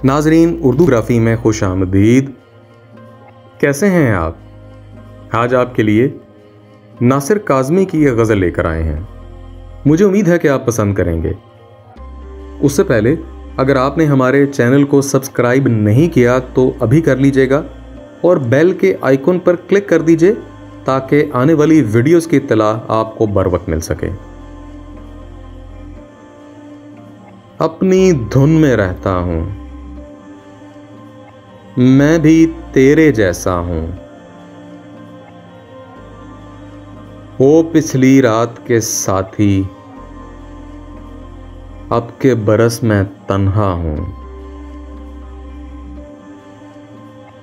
नाजरीन, उर्दू ग्राफी में खुश आमदीद। कैसे हैं आप? आज आपके लिए नासिर काज़मी की यह गज़ल लेकर आए हैं। मुझे उम्मीद है कि आप पसंद करेंगे। उससे पहले अगर आपने हमारे चैनल को सब्सक्राइब नहीं किया तो अभी कर लीजिएगा और बेल के आइकन पर क्लिक कर दीजिए ताकि आने वाली वीडियोस की इत्तला आपको बर वक्त मिल सके। अपनी धुन में रहता हूं, मैं भी तेरे जैसा हूं। वो पिछली रात के साथी, अब के बरस में तन्हा हूं।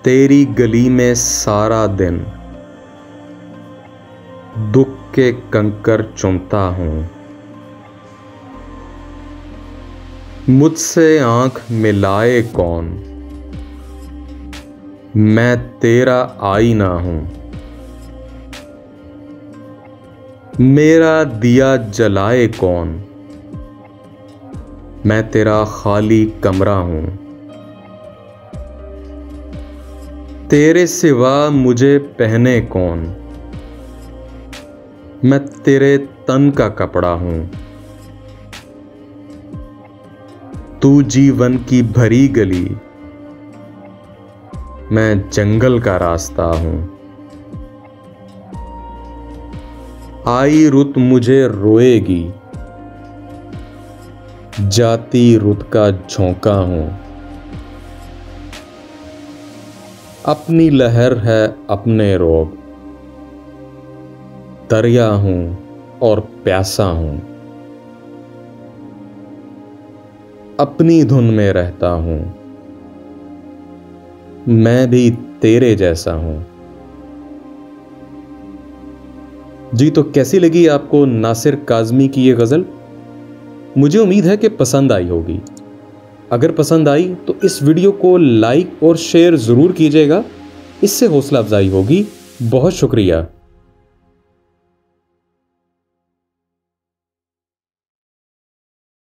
तेरी गली में सारा दिन दुख के कंकर चुमता हूं। मुझसे आंख मिलाए कौन, मैं तेरा आईना हूं। मेरा दिया जलाए कौन, मैं तेरा खाली कमरा हूं। तेरे सिवा मुझे पहने कौन, मैं तेरे तन का कपड़ा हूं। तू जीवन की भरी गली, मैं जंगल का रास्ता हूं। आई रुत मुझे रोएगी, जाती रुत का झोंका हूं। अपनी लहर है अपने रोग, दरिया हूं और प्यासा हूं। अपनी धुन में रहता हूं, मैं भी तेरे जैसा हूं। जी, तो कैसी लगी आपको नासिर काज़मी की ये गज़ल? मुझे उम्मीद है कि पसंद आई होगी। अगर पसंद आई तो इस वीडियो को लाइक और शेयर ज़रूर कीजिएगा, इससे हौसला अफजाई होगी। बहुत शुक्रिया।